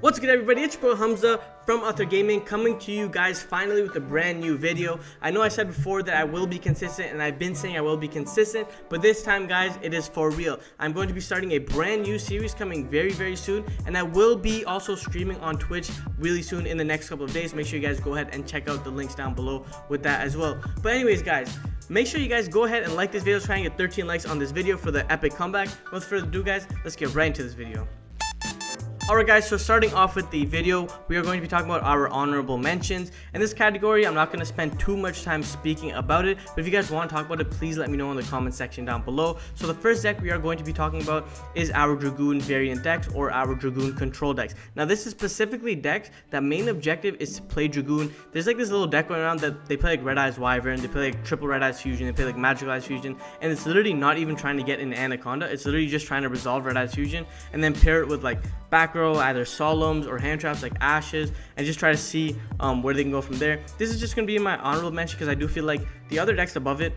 What's good, everybody? It's your boy Hamza from Ather Gaming, coming to you guys finally with a brand new video. I know I said before that I will be consistent, and I've been saying I will be consistent, but this time, guys, it is for real. I'm going to be starting a brand new series coming very soon, and I will be also streaming on Twitch really soon in the next couple of days. Make sure you guys go ahead and check out the links down below with that as well. But anyways, guys, make sure you guys go ahead and like this video. Try and get 13 likes on this video for the epic comeback. Without further ado, guys, let's get right into this video. Alright guys, so starting off with the video, we are going to be talking about our honorable mentions. In this category, I'm not going to spend too much time speaking about it, but if you guys want to talk about it, please let me know in the comment section down below. So the first deck we are going to be talking about is our Dragoon variant decks, or our Dragoon control decks. Now this is specifically decks that main objective is to play Dragoon. There's like this little deck going around that they play like Red Eyes Wyvern, they play like triple Red Eyes Fusion, they play like Magical Eyes Fusion, and it's literally not even trying to get an Anaconda. It's literally just trying to resolve Red Eyes Fusion and then pair it with like back row, either Solemns or hand traps like Ashes, and just try to see where they can go from there. This is just going to be in my honorable mention because I do feel like the other decks above it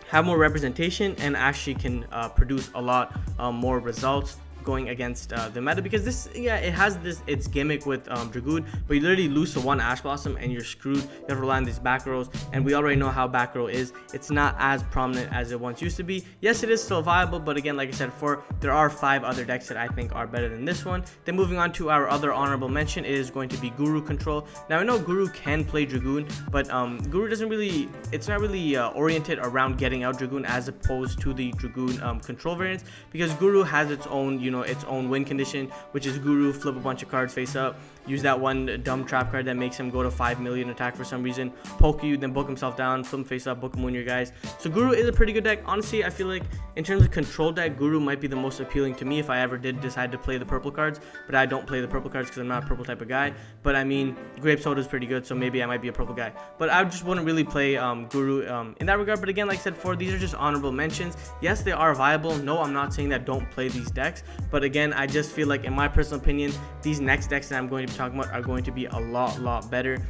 have more representation and actually can produce a lot more results going against the meta, because this, yeah, it has its gimmick with Dragoon, but you literally lose to one Ash Blossom and you're screwed. You have to rely on these back rows, and we already know how back row is. It's not as prominent as it once used to be. Yes, it is still viable, but again, like I said before, there are 5 other decks that I think are better than this one. Then moving on to our other honorable mention is going to be Guru control. Now I know Guru can play Dragoon, but Guru doesn't really, it's not really oriented around getting out Dragoon as opposed to the Dragoon control variants, because Guru has its own, its own win condition, which is Guru flip a bunch of cards face up, use that one dumb trap card that makes him go to 5 million attack for some reason, poke you, then book himself down, flip him face up, book him on your guys. So Guru is a pretty good deck. Honestly, I feel like in terms of control deck, Guru might be the most appealing to me if I ever did decide to play the purple cards, but I don't play the purple cards because I'm not a purple type of guy. But I mean, Grape Soda is pretty good, so maybe I might be a purple guy, but I just wouldn't really play Guru in that regard. But again, like I said before, these are just honorable mentions. Yes, they are viable. No, I'm not saying that don't play these decks, but again, I just feel like, in my personal opinion, these next decks that I'm going to be talking about are going to be a lot better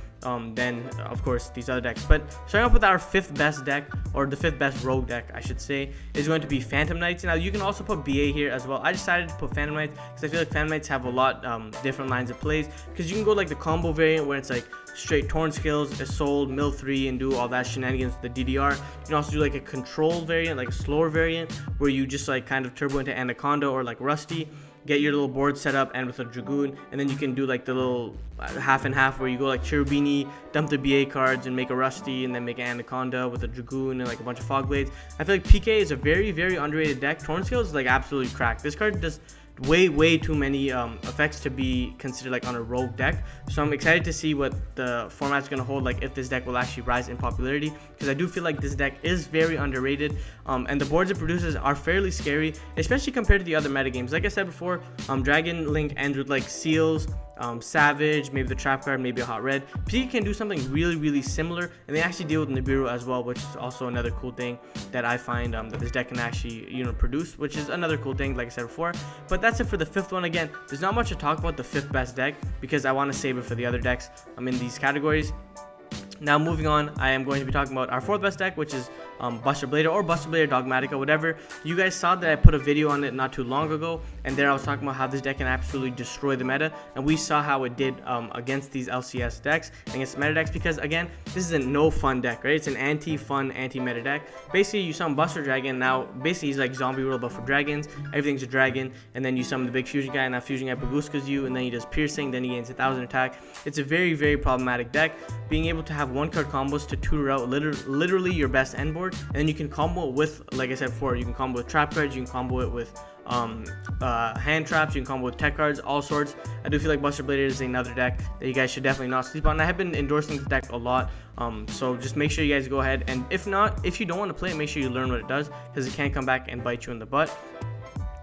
than, of course, these other decks. But starting off with our 5th best deck, or the 5th best rogue deck, I should say, is going to be Phantom Knights. Now you can also put BA here as well. I decided to put Phantom Knights because I feel like Phantom Knights have a lot different lines of plays, because you can go like the combo variant where it's like straight Torn Skills, Isolde, Mill 3, and do all that shenanigans with the DDR. You can also do like a control variant, like a slower variant, where you just like kind of turbo into Anaconda or like Rusty, get your little board set up and with a Dragoon, and then you can do like the little half and half where you go like Cherubini, dump the BA cards and make a Rusty, and then make an Anaconda with a Dragoon and like a bunch of Fog Blades. I feel like PK is a very underrated deck. Torn Skills is like absolutely cracked. This card does way too many effects to be considered like on a rogue deck, so I'm excited to see what the format's going to hold, like if this deck will actually rise in popularity, because I do feel like this deck is very underrated, and the boards it produces are fairly scary, especially compared to the other metagames. Like I said before, Dragon Link ends with like Seals, Savage, maybe the trap card, maybe a hot red. PK can do something really similar, and they actually deal with Nibiru as well, which is also another cool thing that I find that this deck can actually produce, which is another cool thing, like I said before. But that's it for the 5th one. Again, there's not much to talk about the 5th best deck because I want to save it for the other decks in these categories. Now moving on, I am going to be talking about our 4th best deck, which is Buster Blader, or Buster Blader Dogmatica, whatever. You guys saw that I put a video on it not too long ago, and there I was talking about how this deck can absolutely destroy the meta, and we saw how it did against these LCS decks, against meta decks, because again, this is a no fun deck, right? It's an anti-fun, anti-meta deck. Basically, you summon Buster Dragon. Now basically he's like Zombie World but for dragons. Everything's a dragon, and then you summon the big fusion guy, and that fusion guy Baguskas you, and then he does piercing, then he gains 1000 attack. It's a very problematic deck. Being able to have 1-card combos to tutor out literally your best end board, and then you can combo it with, like I said before, you can combo with trap cards, you can combo it with hand traps, you can combo with tech cards, all sorts. I do feel like Buster Blader is another deck that you guys should definitely not sleep on. I have been endorsing this deck a lot, so just make sure you guys go ahead, and if you don't want to play it, make sure you learn what it does, because it can come back and bite you in the butt.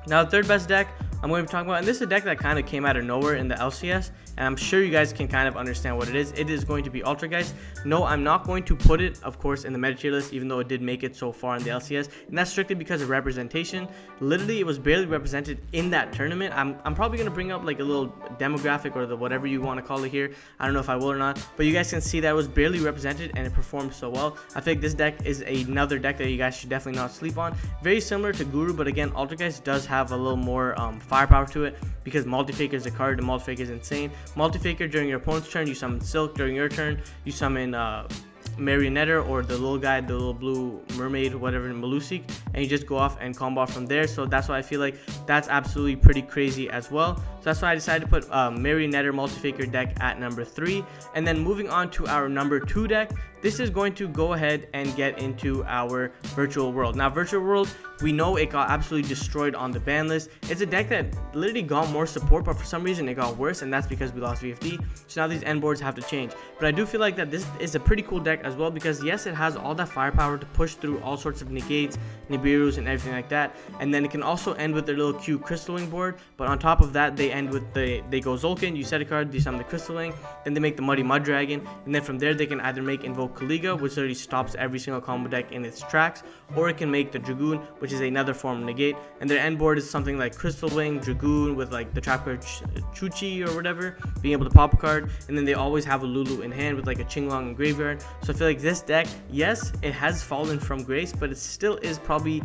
Now the 3rd best deck I'm going to be talking about, and this is a deck that kind of came out of nowhere in the LCS, and I'm sure you guys can kind of understand what it is. It is going to be Altergeist. No, I'm not going to put it, of course, in the meta tier list, even though it did make it so far in the LCS, and that's strictly because of representation. Literally, it was barely represented in that tournament. I'm probably going to bring up like a little demographic or the whatever you want to call it here. I don't know if I will or not, but you guys can see that it was barely represented and it performed so well. I think this deck is another deck that you guys should definitely not sleep on. Very similar to Guru, but again, Altergeist does have a little more firepower to it because Multifaker is a card, and Multifaker is insane. Multifaker during your opponent's turn, you summon Silk. During your turn, you summon Marionetta or the little guy, the little blue mermaid, whatever, Malusik, and you just go off and combo off from there. So that's why I feel like that's absolutely pretty crazy as well. So that's why I decided to put Marionetta Multifaker deck at number 3. And then moving on to our number 2 deck, this is going to go ahead and get into our Virtual World. Now, Virtual World, we know it got absolutely destroyed on the ban list. It's a deck that literally got more support, but for some reason it got worse, and that's because we lost VFD. So now these end boards have to change. But I do feel like that this is a pretty cool deck as well, because yes, it has all that firepower to push through all sorts of negates, Nibiru's, and everything like that. And then it can also end with their little Q Crystal Wing board. But on top of that, they end with they go Zolkin, you set a card, you summon the Crystal Wing, then they make the Muddy Mud Dragon, and then from there they can either make Invoke Kaliga, which literally stops every single combo deck in its tracks, or it can make the Dragoon, which is another form of negate. And their end board is something like Crystal Wing, Dragoon with like the trap card Chuchi or whatever, being able to pop a card, and then they always have a Lulu in hand with like a Qinglong in graveyard. So I feel like this deck, yes, it has fallen from grace, but it still is probably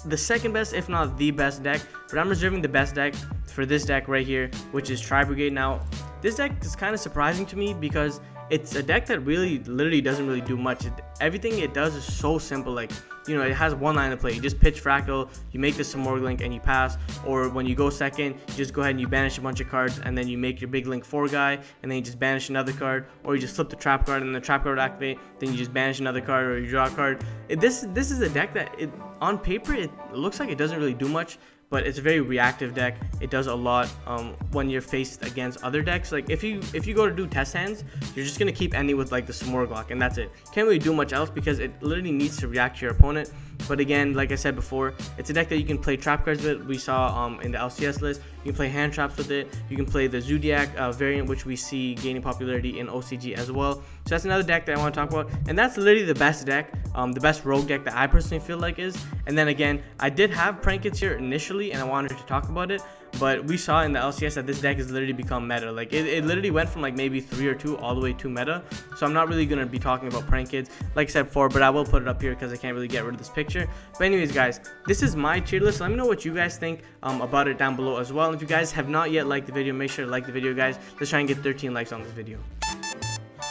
the second best, if not the best deck. But I'm reserving the best deck for this deck right here, which is Tri-Brigade. Now, this deck is kind of surprising to me because it's a deck that really literally doesn't really do much. Everything it does is so simple. Like, you know, it has one line to play. You just pitch Fractal, you make the Simorg Link, and you pass. Or when you go second, you just go ahead and you banish a bunch of cards, and then you make your big Link 4 guy, and then you just banish another card. Or you just flip the trap card, and the trap card activate, then you just banish another card, or you draw a card. This is a deck that on paper it looks like it doesn't really do much, but it's a very reactive deck. It does a lot when you're faced against other decks. Like if you go to do test hands, you're just gonna keep ending with like the Smorglock, and that's it. Can't really do much else because it literally needs to react to your opponent. But again, like I said before, it's a deck that you can play trap cards with. We saw in the LCS list, you can play hand traps with it. You can play the Zodiac variant, which we see gaining popularity in OCG as well. So that's another deck that I want to talk about, and that's literally the best deck, the best rogue deck that I personally feel like is. And then again, I did have Prank Kits here initially, and I wanted to talk about it, but we saw in the LCS that this deck has literally become meta. Like it literally went from like maybe 3 or 2 all the way to meta. So I'm not really going to be talking about Prank Kids like I said before, but I will put it up here because I can't really get rid of this picture. But anyways guys, this is my tier list. Let me know what you guys think about it down below as well. And if you guys have not yet liked the video, make sure to like the video guys. Let's try and get 13 likes on this video.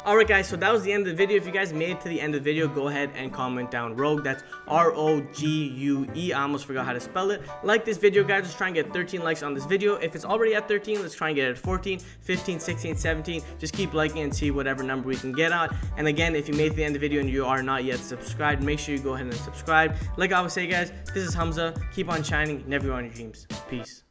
Alright guys, so that was the end of the video. If you guys made it to the end of the video, go ahead and comment down Rogue. That's R-O-G-U-E. I almost forgot how to spell it. Like this video guys, let's try and get 13 likes on this video. If it's already at 13, let's try and get it at 14, 15, 16, 17. Just keep liking and see whatever number we can get on. And again, if you made it to the end of the video and you are not yet subscribed, make sure you go ahead and subscribe. Like I always say guys, this is Hamza. Keep on shining, never go on your dreams. Peace.